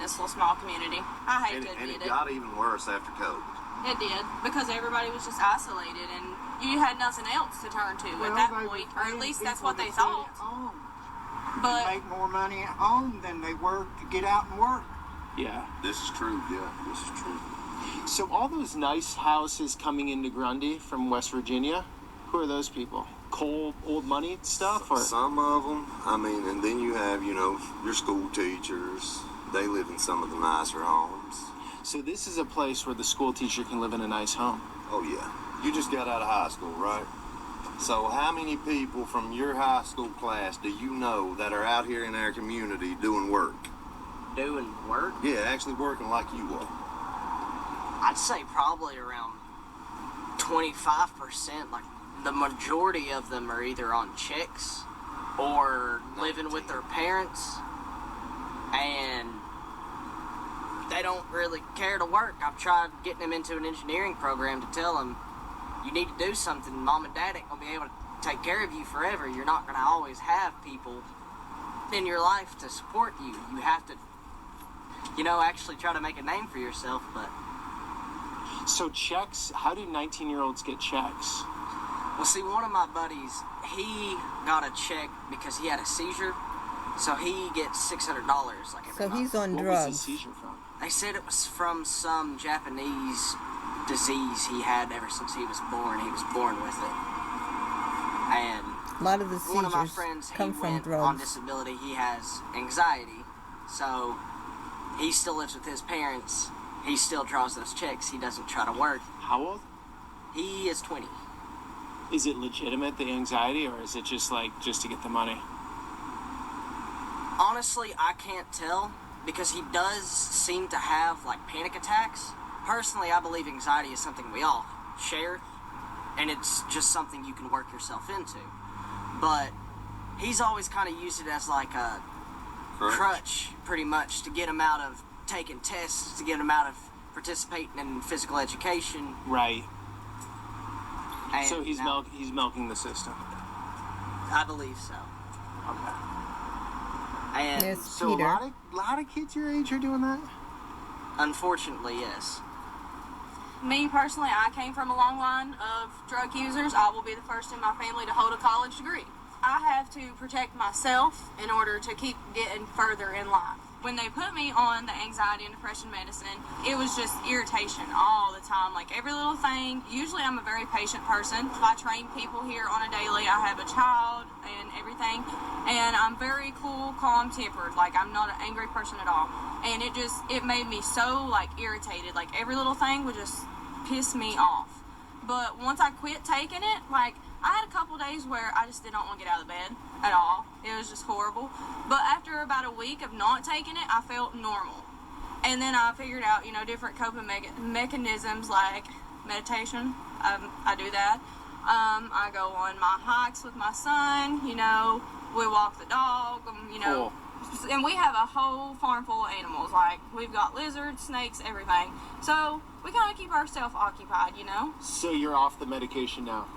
this little small community. I hate to And admit it got even worse after COVID. It did, because everybody was just isolated and you had nothing else to turn to at that point, or at least that's what they thought. But make more money at home than they work to get out and work. Yeah. This is true. Yeah, this is true. So all those nice houses coming into Grundy from West Virginia, who are those people? Coal, old money stuff? Or? Some of them. I mean, and then you have, your school teachers. They live in some of the nicer homes. So this is a place where the school teacher can live in a nice home? Oh, yeah. You just got out of high school, right? So how many people from your high school class do you know that are out here in our community doing work? Doing work? Yeah, actually working like you are. I'd say probably around 25%. Like, the majority of them are either on checks or living with their parents, and they don't really care to work. I've tried getting them into an engineering program to tell them, you need to do something. Mom and Dad ain't going to be able to take care of you forever. You're not going to always have people in your life to support you. You have to, actually try to make a name for yourself. But so checks, how do 19-year-olds get checks? Well, see, one of my buddies, he got a check because he had a seizure. So he gets $600 like every month. So he's on what drugs. What was the seizure from? They said it was from some Japanese disease he had ever since he was born. He was born with it. And a lot of the seizures one of my friends, come he from went drugs. on disability. He has anxiety. So he still lives with his parents. He still draws those checks. He doesn't try to work. How old? He is 20. Is it legitimate, the anxiety, or is it just to get the money? Honestly, I can't tell, because he does seem to have panic attacks. Personally, I believe anxiety is something we all share, and it's just something you can work yourself into. But he's always kind of used it as a crutch, pretty much, to get him out of taking tests, to get him out of participating in physical education. Right. And so he's milking the system. I believe so. Okay. And yes, so Peter. a lot of kids your age are doing that? Unfortunately, yes. Me personally, I came from a long line of drug users. I will be the first in my family to hold a college degree. I have to protect myself in order to keep getting further in life. When they put me on the anxiety and depression medicine, it was just irritation all the time, every little thing. Usually I'm a very patient person. I train people here on a daily. I have a child and everything, and I'm very cool, calm, tempered. I'm not an angry person at all. And it made me so irritated. Every little thing would just piss me off. But once I quit taking it, I had a couple days where I just did not want to get out of the bed at all. It was just horrible. But after about a week of not taking it, I felt normal. And then I figured out, different coping mechanisms like meditation. I do that. I go on my hikes with my son. We walk the dog. Cool. And we have a whole farm full of animals. We've got lizards, snakes, everything. So we kind of keep ourselves occupied, So you're off the medication now?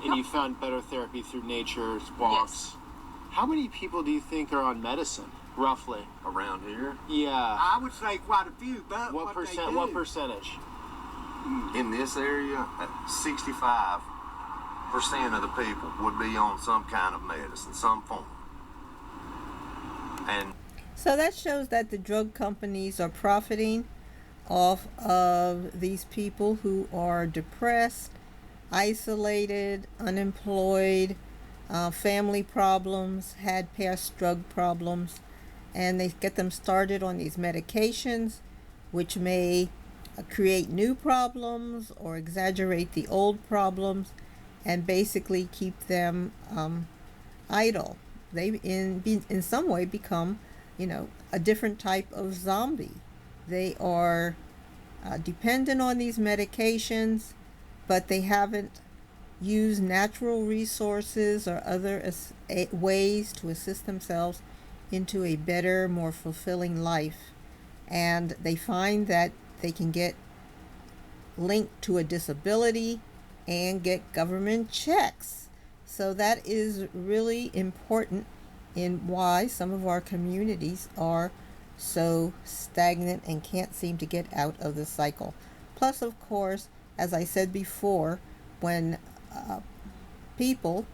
And you found better therapy through nature, walks. Yes. How many people do you think are on medicine, roughly? Around here? Yeah. I would say quite a few, but What percentage? What percentage? In this area, 65% of the people would be on some kind of medicine, some form. And So that shows that the drug companies are profiting off of these people who are depressed, isolated, unemployed, family problems, had past drug problems, and they get them started on these medications, which may create new problems or exaggerate the old problems, and basically keep them idle. They in some way become, a different type of zombie. They are dependent on these medications, but they haven't used natural resources or other ways to assist themselves into a better, more fulfilling life. And they find that they can get linked to a disability and get government checks. So that is really important in why some of our communities are so stagnant and can't seem to get out of the cycle. Plus, of course, as I said before, when people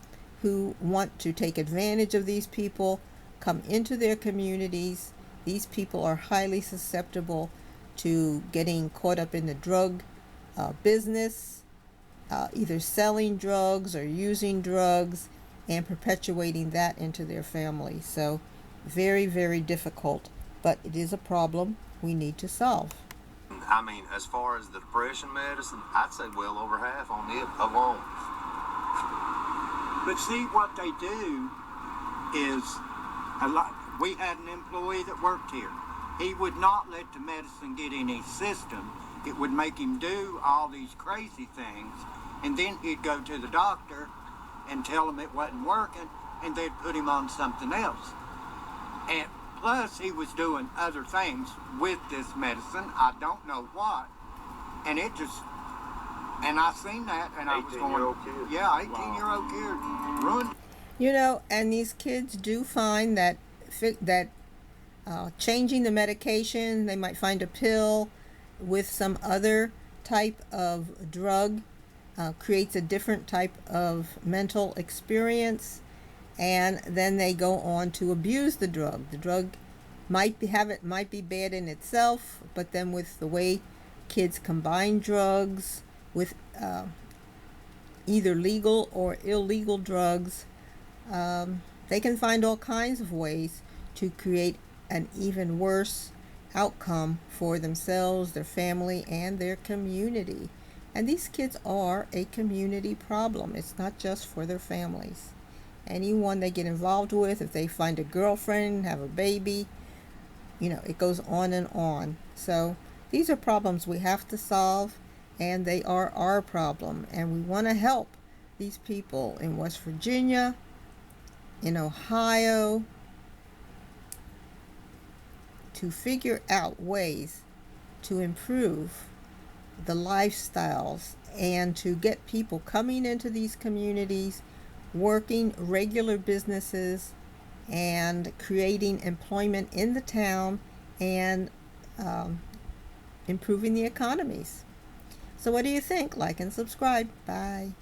who want to take advantage of these people come into their communities, these people are highly susceptible to getting caught up in the drug business, either selling drugs or using drugs and perpetuating that into their family. So very, very difficult, but it is a problem we need to solve. I mean, as far as the depression medicine, I'd say well over half on it alone. But see, what they do is a lot. We had an employee that worked here. He would not let the medicine get in his system. It would make him do all these crazy things, and then he'd go to the doctor and tell him it wasn't working, and they'd put him on something else. And plus, he was doing other things with this medicine. I don't know what, and it just. And I seen that, and I was going, 18-year-old kid. yeah, 18-year-old kid ruined. You know, and these kids do find that changing the medication, they might find a pill with some other type of drug, creates a different type of mental experience, and then they go on to abuse the drug. The drug might be bad in itself, but then with the way kids combine drugs with either legal or illegal drugs, they can find all kinds of ways to create an even worse outcome for themselves, their family, and their community. And these kids are a community problem. It's not just for their families. Anyone they get involved with, if they find a girlfriend, have a baby, it goes on and on. So these are problems we have to solve, and they are our problem. And we want to help these people in West Virginia, in Ohio, to figure out ways to improve the lifestyles and to get people coming into these communities, working regular businesses, and creating employment in the town and improving the economies. So what do you think? Like and subscribe. Bye.